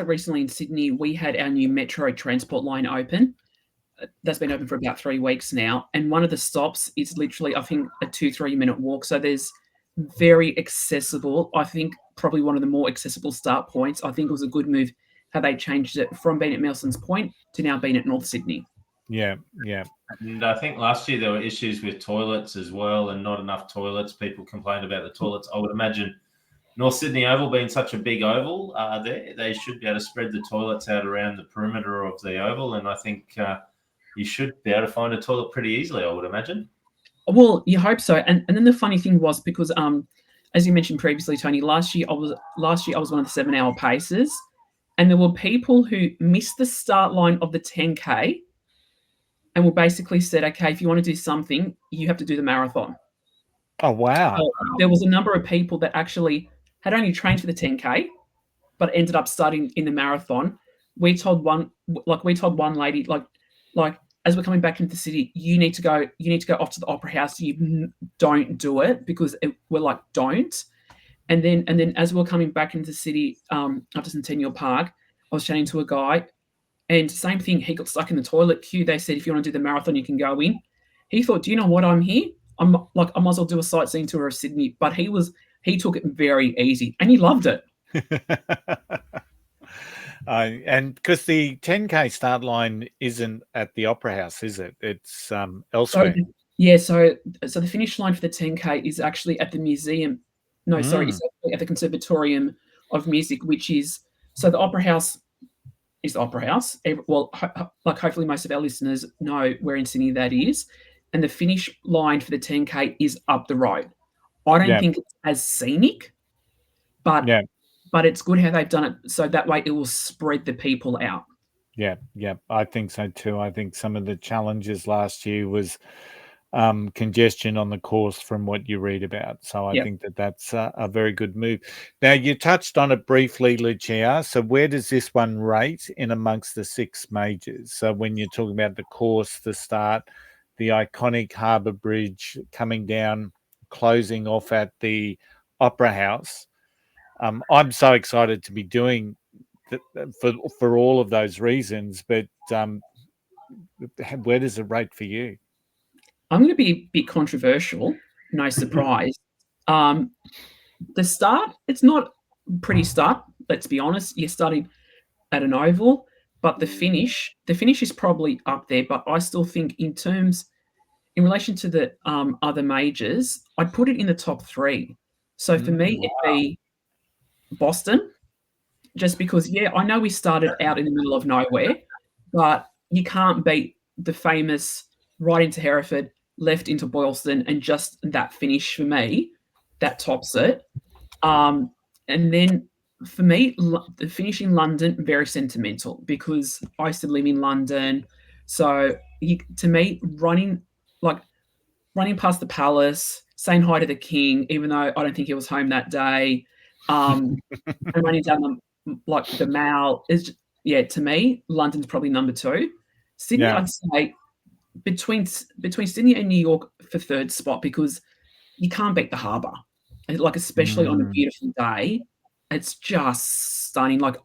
recently in Sydney, we had our new metro transport line open. That's been open for about 3 weeks now. And one of the stops is literally, I think, a 2-3 minute walk. So there's very accessible, I think probably one of the more accessible start points. I think it was a good move how they changed it from being at Melson's Point to now being at North Sydney. Yeah. And I think last year there were issues with toilets as well, and not enough toilets. People complained about the toilets. I would imagine North Sydney Oval being such a big oval, they should be able to spread the toilets out around the perimeter of the oval. And I think you should be able to find a toilet pretty easily, I would imagine. Well, you hope so. And then the funny thing was, because as you mentioned previously, Tony, last year I was one of the 7-hour paces, and there were people who missed the start line of the 10K and were basically said, okay, if you want to do something, you have to do the marathon. Oh, wow. So there was a number of people that actually had only trained for the 10K, but ended up starting in the marathon. We told one lady, like as we're coming back into the city, you need to go off to the Opera House. You don't do it, because we're like, don't. And then as we're coming back into the city after Centennial Park, I was chatting to a guy, and same thing, he got stuck in the toilet queue. They said, if you want to do the marathon, you can go in. He thought, do you know what, I'm here? I might as well do a sightseeing tour of Sydney. But he took it very easy, and he loved it. And because the 10K start line isn't at the Opera House, is it? It's So elsewhere. so the finish line for the 10K is actually at the museum. No, sorry, it's actually at the Conservatorium of Music, which is so the Opera House is the Opera House. Well, like hopefully most of our listeners know where in Sydney that is, and the finish line for the 10K is up the road. I don't Yeah. think it's as scenic, but Yeah. but it's good how they've done it so that way it will spread the people out. Yeah, I think so too. I think some of the challenges last year was congestion on the course from what you read about. So I Yeah. think that's a very good move. Now, you touched on it briefly, Lucia. So where does this one rate in amongst the 6 majors? So when you're talking about the course, the start, the iconic Harbour Bridge coming down, closing off at the Opera House, I'm so excited to be doing for all of those reasons, but where does it rate for you? I'm going to be a bit controversial. No surprise. The start, it's not pretty start. Let's be honest. You're starting at an oval, but the finish is probably up there. But I still think in relation to the other majors, I'd put it in the top 3. So for me, it'd be Boston, just because, I know we started out in the middle of nowhere, but you can't beat the famous right into Hereford, left into Boylston, and just that finish for me, that tops it. And then for me, the finish in London, very sentimental because I used to live in London. So to me, running past the palace, saying hi to the king, even though I don't think he was home that day, and running down the Mall is, to me, London's probably number 2. Sydney, Yeah. I'd say between Sydney and New York for 3rd spot because you can't beat the harbour. Like especially on a beautiful day, it's just stunning. Like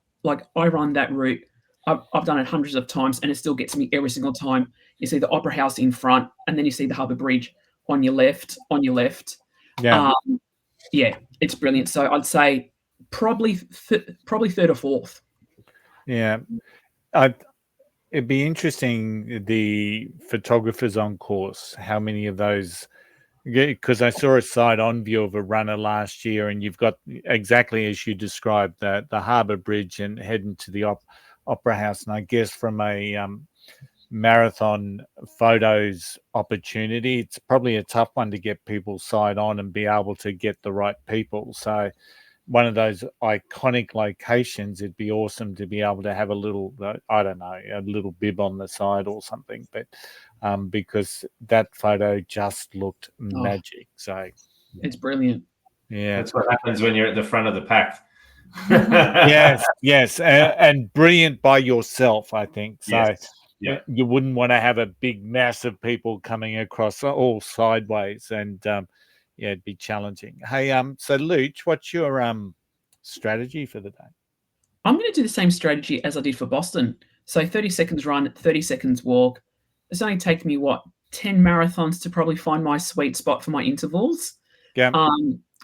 I run that route. I've done it hundreds of times, and it still gets me every single time. You see the Opera House in front, and then you see the Harbour Bridge on your left. Yeah. It's brilliant. So I'd say probably 3rd or 4th. Yeah. It'd be interesting, the photographers on course, how many of those, because I saw a side-on view of a runner last year, and you've got exactly as you described, the Harbour Bridge and heading to the Opera House. And I guess from a marathon photos opportunity, it's probably a tough one to get people side on and be able to get the right people. So one of those iconic locations, it'd be awesome to be able to have a little, I don't know, a little bib on the side or something, but because that photo just looked magic. So it's brilliant. Yeah, that's what happens when you're at the front of the pack. yes, and brilliant by yourself, I think. So Yes. Yeah. you wouldn't want to have a big mass of people coming across all sideways, and it'd be challenging. Hey, so Luch, what's your strategy for the day? I'm going to do the same strategy as I did for Boston. So 30 seconds run, 30 seconds walk. It's only taken me 10 marathons to probably find my sweet spot for my intervals. Yeah.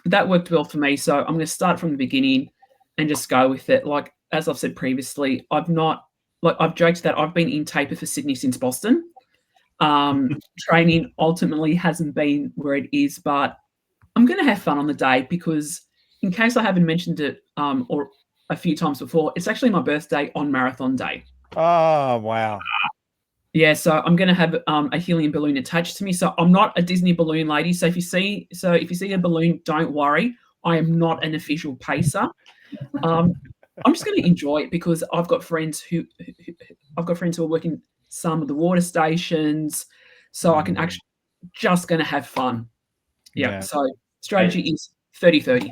That worked well for me. So I'm going to start from the beginning and just go with it. Like, as I've said previously, I've joked that I've been in taper for Sydney since Boston. Training ultimately hasn't been where it is, but I'm going to have fun on the day because, in case I haven't mentioned it or a few times before, it's actually my birthday on marathon day. Oh, wow. Yeah, so I'm going to have a helium balloon attached to me. So I'm not a Disney balloon lady. So if you see a balloon, don't worry. I am not an official pacer. I'm just going to enjoy it because I've got friends who are working some of the water stations, so I can actually just going to have fun. Yeah. So strategy is 30-30.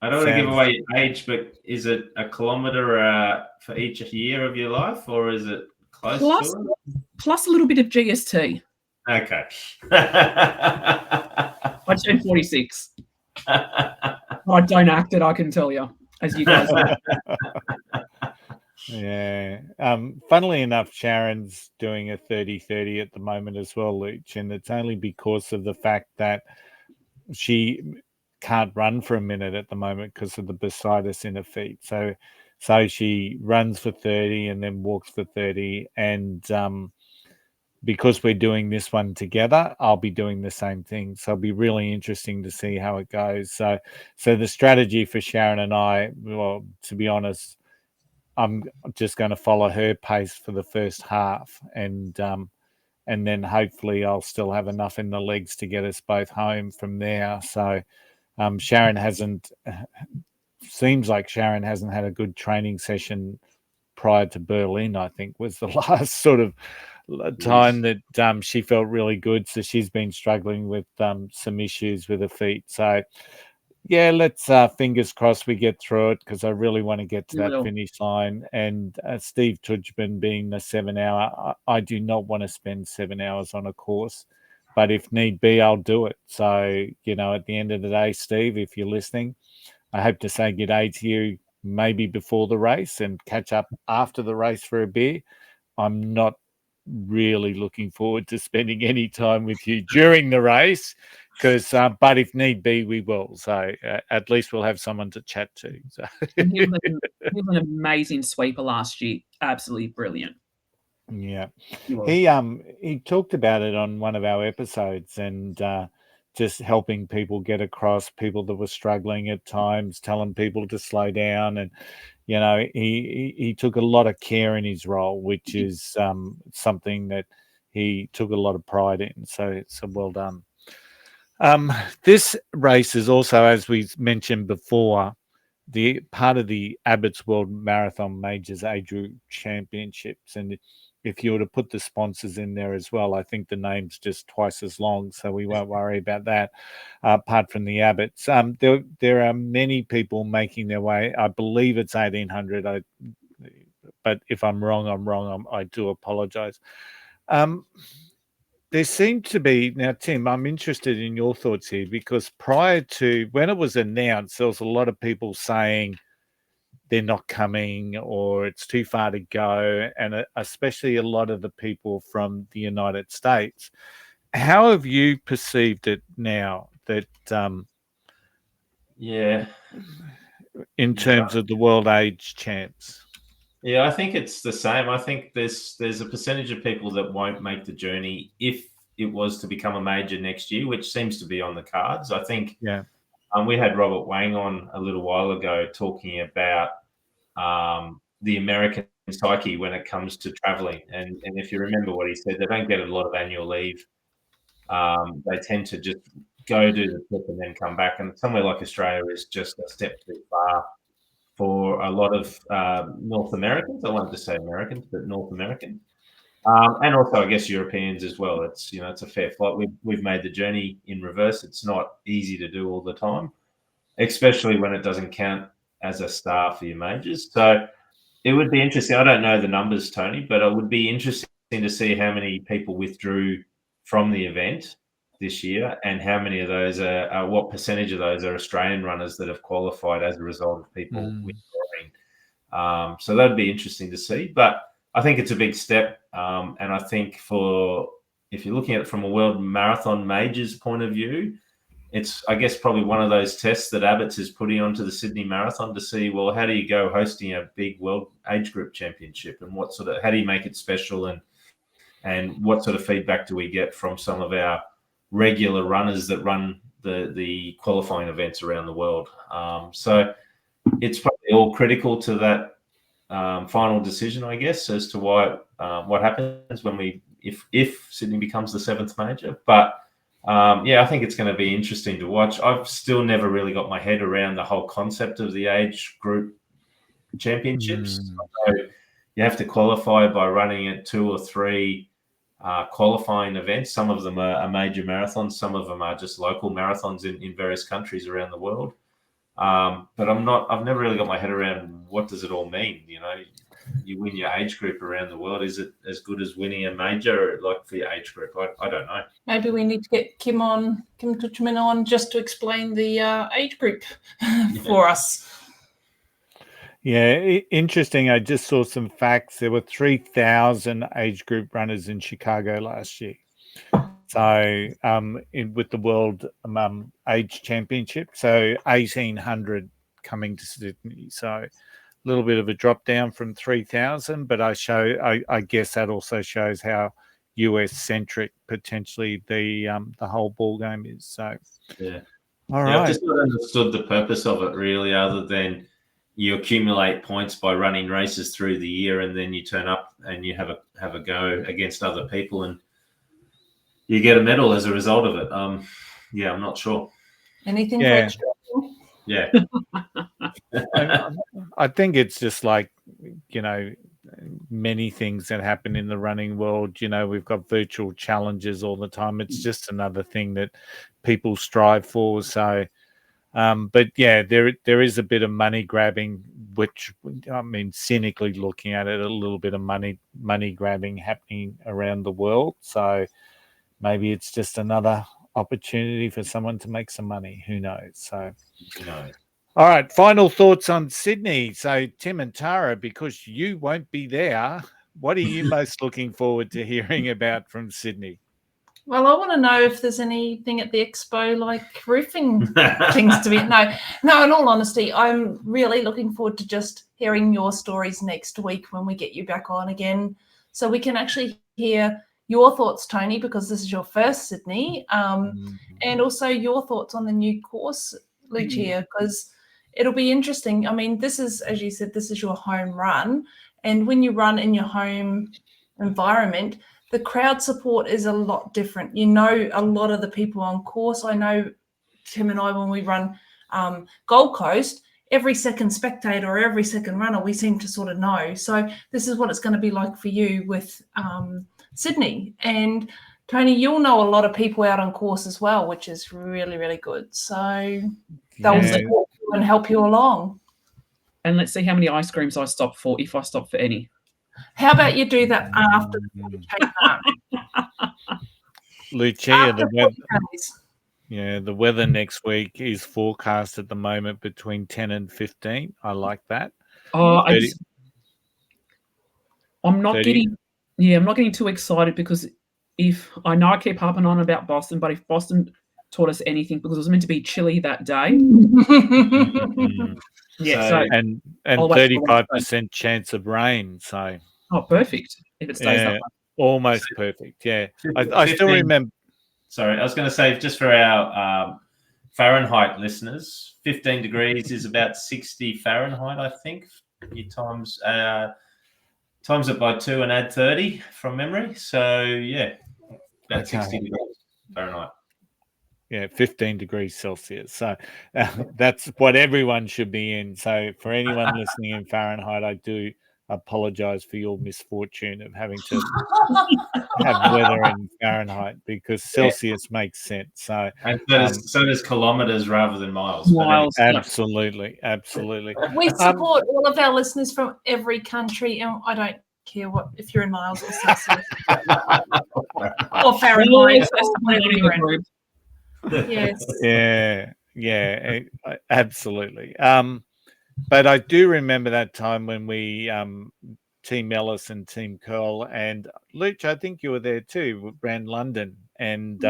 I don't want to give away your age, but is it a kilometre for each year of your life, or is it close to it? Plus a little bit of GST. Okay. I turned 46. I don't act it, I can tell you, as you guys know. Yeah. Funnily enough, Sharon's doing a 30-30 at the moment as well, Luch, and it's only because of the fact that she can't run for a minute at the moment because of the bursitis in her feet. So she runs for 30 and then walks for 30. And because we're doing this one together, I'll be doing the same thing. So it'll be really interesting to see how it goes. So the strategy for Sharon and I, well, to be honest, I'm just going to follow her pace for the first half, and then hopefully I'll still have enough in the legs to get us both home from there. So Sharon seems like Sharon hasn't had a good training session prior to Berlin, I think was the last sort of time that she felt really good. So she's been struggling with some issues with her feet. So yeah, let's fingers crossed we get through it, because I really want to get to that finish line. And Steve Tudjman being the 7 hour, I do not want to spend 7 hours on a course, but if need be, I'll do it. So, at the end of the day, Steve, if you're listening, I hope to say good day to you maybe before the race and catch up after the race for a beer. I'm not really looking forward to spending any time with you during the race, but if need be, we will. So at least we'll have someone to chat to. So. He was an amazing sweeper last year. Absolutely brilliant. Yeah, he talked about it on one of our episodes, and just helping people get across, people that were struggling at times, telling people to slow down, and he took a lot of care in his role, which is something that he took a lot of pride in. So well done. This race is also, as we mentioned before, the part of the Abbott's World Marathon Majors Age Group Championships. And if you were to put the sponsors in there as well, I think the name's just twice as long, so we won't worry about that. Apart from the Abbotts, there are many people making their way. I believe it's 1,800. But if I'm wrong, I'm wrong. I do apologise. There seemed to be, now, Tim, I'm interested in your thoughts here, because prior to when it was announced, there was a lot of people saying they're not coming or it's too far to go, and especially a lot of the people from the United States. How have you perceived it now that, in terms of the World Age Champs? Yeah, I think it's the same. I think there's a percentage of people that won't make the journey if it was to become a major next year, which seems to be on the cards. I think we had Robert Wang on a little while ago talking about the American psyche when it comes to traveling. And if you remember what he said, they don't get a lot of annual leave. They tend to just go do the trip and then come back. And somewhere like Australia is just a step too far for a lot of North Americans. I won't just say Americans, but North Americans. And also, I guess, Europeans as well. It's a fair flight. We've made the journey in reverse. It's not easy to do all the time, especially when it doesn't count as a star for your majors. So it would be interesting. I don't know the numbers, Tony, but it would be interesting to see how many people withdrew from the event this year, and how many of those what percentage of those are Australian runners that have qualified as a result of people withdrawing. So that'd be interesting to see. But I think it's a big step, and I think if you're looking at it from a World Marathon Majors point of view, it's, I guess, probably one of those tests that Abbott's is putting onto the Sydney Marathon to see, well, how do you go hosting a big World Age Group Championship, and how do you make it special, and what sort of feedback do we get from some of our regular runners that run the qualifying events around the world? So it's probably all critical to that final decision, I guess, as to what happens if Sydney becomes the 7th major. But I think it's going to be interesting to watch. I've still never really got my head around the whole concept of the age group championships. So you have to qualify by running at 2 or 3 qualifying events. Some of them are major marathons. Some of them are just local marathons in various countries around the world. But I've never really got my head around what does it all mean. You win your age group around the world. Is it as good as winning a major, like for your age group? I don't know. Maybe we need to get Kim Tudjman on just to explain the age group for us. Yeah, interesting. I just saw some facts. There were 3,000 age group runners in Chicago last year. So with the World Age Championship, so 1,800 coming to Sydney. So a little bit of a drop down from 3,000, but I guess that also shows how US centric potentially the whole ball game is. So Yeah. all Yeah, I've right. just not understood the purpose of it really, other than you accumulate points by running races through the year, and then you turn up and you have a go against other people, and you get a medal as a result of it. Yeah, I'm not sure. Anything for Yeah. extra? Yeah. I think it's just like, many things that happen in the running world. We've got virtual challenges all the time. It's just another thing that people strive for. So, but yeah, there is a bit of money grabbing, which, I mean, cynically looking at it, a little bit of money grabbing happening around the world. So maybe it's just another opportunity for someone to make some money. Who knows? So. All right, final thoughts on Sydney. So, Tim and Tara, because you won't be there, what are you most looking forward to hearing about from Sydney? Well, I want to know if there's anything at the Expo like roofing things to be. No, in all honesty, I'm really looking forward to just hearing your stories next week when we get you back on again, so we can actually hear your thoughts, Tony, because this is your first Sydney, and also your thoughts on the new course, Lucia, because it'll be interesting. I mean, this is, as you said, this is your home run, and when you run in your home environment, the crowd support is a lot different. A lot of the people on course. I know Tim and I, when we run Gold Coast, every second spectator or every second runner, we seem to sort of know. So this is what it's going to be like for you with Sydney. And Tony, you'll know a lot of people out on course as well, which is really, really good. So they'll support you and help you along. And let's see how many ice creams I stop for, if I stop for any. How about you do that after Lucia, the weather next week is forecast at the moment between 10 and 15. I like that. I'm not getting too excited, because if I know I keep harping on about Boston, but if Boston taught us anything, because it was meant to be chilly that day. Yeah, so and 35% chance of rain. So perfect if it stays that way. Almost perfect. Yeah, I still remember. Sorry, I was going to say, just for our Fahrenheit listeners, 15 degrees is about 60 Fahrenheit, I think. You times it by 2 and add 30 from memory. So yeah, about 60 degrees Fahrenheit. Yeah, 15 degrees Celsius. So that's what everyone should be in. So for anyone listening in Fahrenheit, I do apologize for your misfortune of having to have weather in Fahrenheit, because Celsius makes sense. So and so does kilometers rather than miles. Absolutely. We support all of our listeners from every country, and I don't care if you're in miles or Celsius or Fahrenheit. Yes. Yeah, absolutely. But I do remember that time when we Team Ellis and Team Curl and Luch, I think you were there too, ran London, and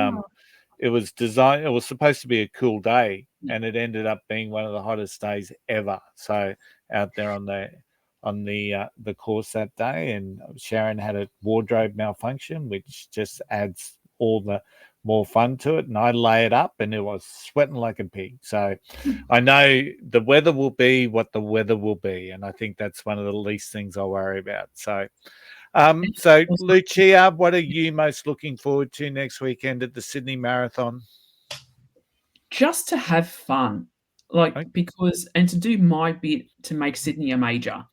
it was designed. It was supposed to be a cool day, and it ended up being one of the hottest days ever. So out there on the course that day, and Sharon had a wardrobe malfunction, which just adds all the more fun to it, and I lay it up and it was sweating like a pig. So I know the weather will be what the weather will be, and I think that's one of the least things I worry about. So Lucia, what are you most looking forward to next weekend at the Sydney Marathon? Just to have fun, because to do my bit to make Sydney a major,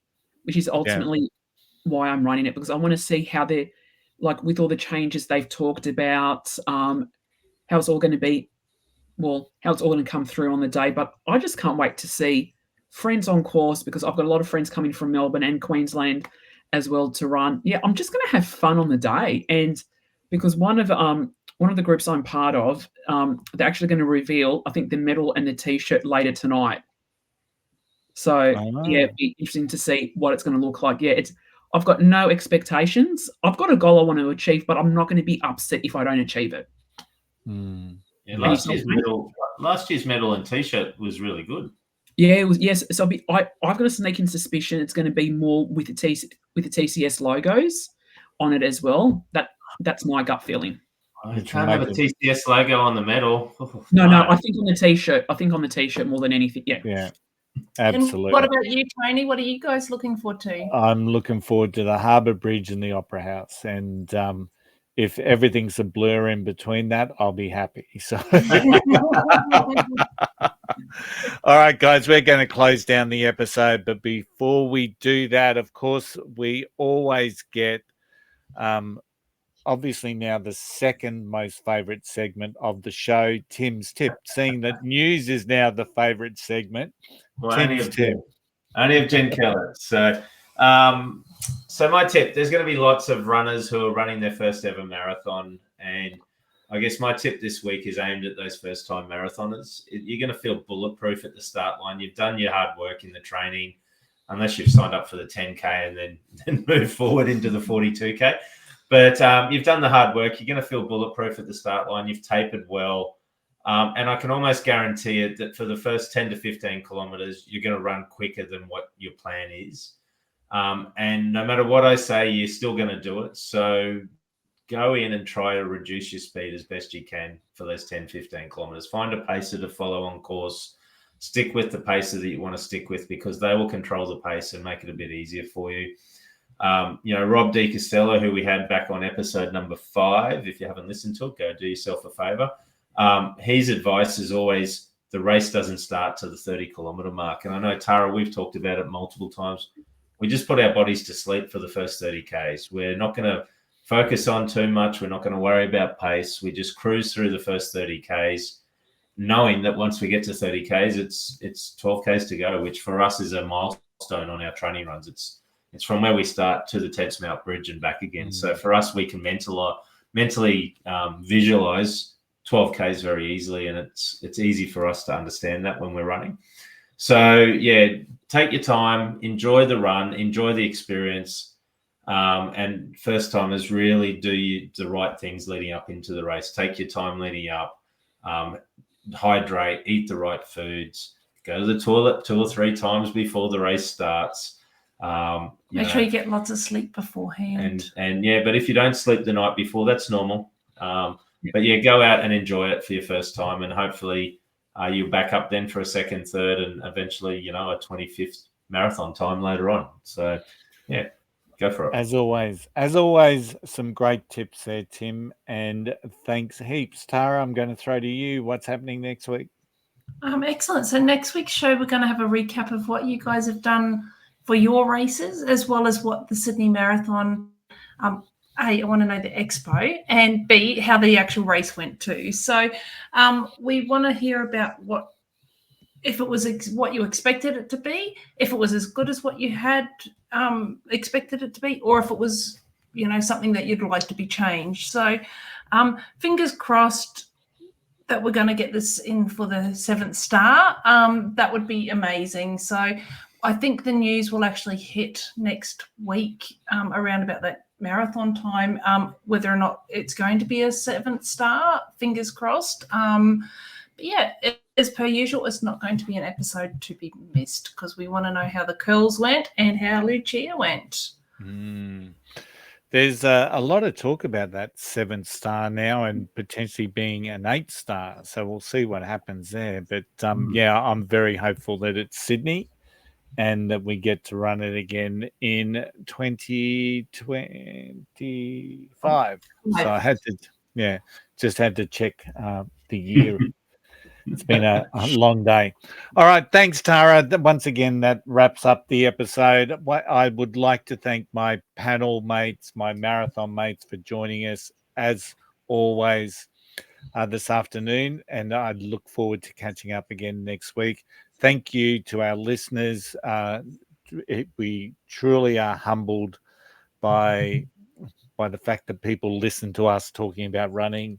which is ultimately why I'm running it, because I want to see how they're, like, with all the changes they've talked about, how it's all going to be, how it's all going to come through on the day. But I just can't wait to see friends on course, because I've got a lot of friends coming from Melbourne and Queensland as well to run. Yeah, I'm just going to have fun on the day. And because one of the groups I'm part of, they're actually going to reveal, I think, the medal and the T-shirt later tonight. So it'd be interesting to see what it's going to look like. Yeah, I've got no expectations. I've got a goal I want to achieve, but I'm not going to be upset if I don't achieve it. Yeah, And last yourself, year's mate? medal and T-shirt was really good. Yeah, it was. Yes, so I've got a sneaking suspicion it's going to be more with the TCS logos on it as well. That's my gut feeling. You Which can't will have a make it, TCS logo on the medal. Oh, No, I think on the t-shirt. I think on the t-shirt more than anything. Yeah. yeah, And absolutely. what about you, Tony? What are you guys looking forward to? I'm looking forward to the Harbour Bridge and the Opera House, and if everything's a blur in between that, I'll be happy. So, all right, guys, we're going to close down the episode, but before we do that, of course, we always get obviously now the second most favorite segment of the show, Tim's Tip. Seeing that news is now the favorite segment, Well, Tim's Tip. Only of Jen Keller. So my tip: there's going to be lots of runners who are running their first ever marathon, and I guess my tip this week is aimed at those first time marathoners. You're going to feel bulletproof at the start line. You've done your hard work in the training, unless you've signed up for the 10K and then move forward into the 42K. But you've done the hard work. You're going to feel bulletproof at the start line. You've tapered well. And I can almost guarantee it that for the first 10 to 15 kilometers, you're going to run quicker than what your plan is. And no matter what I say, you're still going to do it. So go in and try to reduce your speed as best you can for those 10, 15 kilometers. Find a pacer to follow on course. Stick with the pacer that you want to stick with, because they will control the pace and make it a bit easier for you. Rob D. Costello, who we had back on episode number 5, if you haven't listened to it, go do yourself a favor. His advice is always the race doesn't start to the 30-kilometer mark. And I know, Tara, we've talked about it multiple times. We just put our bodies to sleep for the first 30 Ks. We're not going to focus on too much. We're not going to worry about pace. We just cruise through the first 30 Ks, knowing that once we get to 30 Ks, it's 12 Ks to go, which for us is a milestone on our training runs. It's from where we start to the Tedsmouth Bridge and back again. So for us, we can mentally visualize 12 Ks very easily, and it's easy for us to understand that when we're running. So yeah, take your time, enjoy the run, enjoy the experience, and first timers really do the right things leading up into the race. Take your time leading up, hydrate, eat the right foods, go to the toilet 2 or 3 times before the race starts. Make sure you get lots of sleep beforehand. And yeah, but if you don't sleep the night before, that's normal. But yeah, go out and enjoy it for your first time, and hopefully you'll back up then for a second, third, and eventually, a 25th marathon time later on. So yeah, go for it. As always, some great tips there, Tim, and thanks heaps. Tara, I'm going to throw to you. What's happening next week? Excellent. So next week's show, we're going to have a recap of what you guys have done for your races, as well as what the Sydney Marathon, A, I want to know the Expo, and B, how the actual race went too. So we want to hear about if it was what you expected it to be, if it was as good as what you had expected it to be, or if it was, something that you'd like to be changed. So fingers crossed that we're going to get this in for the 7th star. That would be amazing. So I think the news will actually hit next week around about that marathon time, whether or not it's going to be a 7th star, fingers crossed. But yeah, as per usual, it's not going to be an episode to be missed, because we want to know how the curls went and how Lucia went. There's a lot of talk about that 7th star now, and potentially being an 8th star. So we'll see what happens there. But yeah, I'm very hopeful that it's Sydney and that we get to run it again in 2025. So I had to, just had to check the year. It's been a long day. All right. Thanks, Tara. Once again, that wraps up the episode. I would like to thank my panel mates, my marathon mates, for joining us as always this afternoon. And I look forward to catching up again next week. Thank you to our listeners. We truly are humbled by the fact that people listen to us talking about running.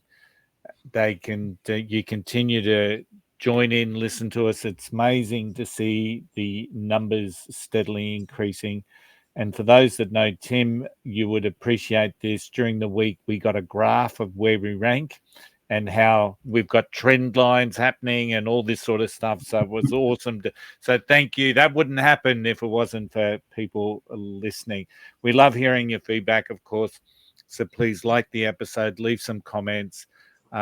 You continue to join in, listen to us. It's amazing to see the numbers steadily increasing. And for those that know Tim, you would appreciate this. During the week, we got a graph of where we rank, and how we've got trend lines happening and all this sort of stuff. So it was awesome. So thank you. That wouldn't happen if it wasn't for people listening. We love hearing your feedback, of course. So please like the episode, leave some comments,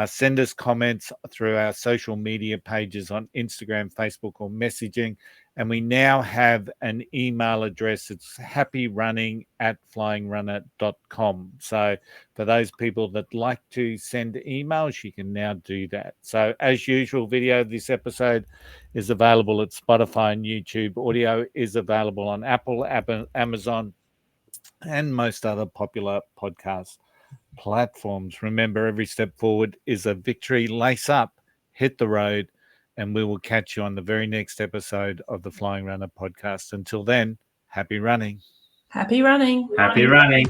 send us comments through our social media pages on Instagram, Facebook, or messaging. And we now have an email address. It's happyrunning@flyingrunner.com. So for those people that like to send emails, you can now do that. So as usual, video of this episode is available at Spotify and YouTube. Audio is available on Apple, Amazon, and most other popular podcast platforms. Remember, every step forward is a victory. Lace up, hit the road, and we will catch you on the very next episode of the Flying Runner podcast. Until then, happy running. Happy running. Happy running.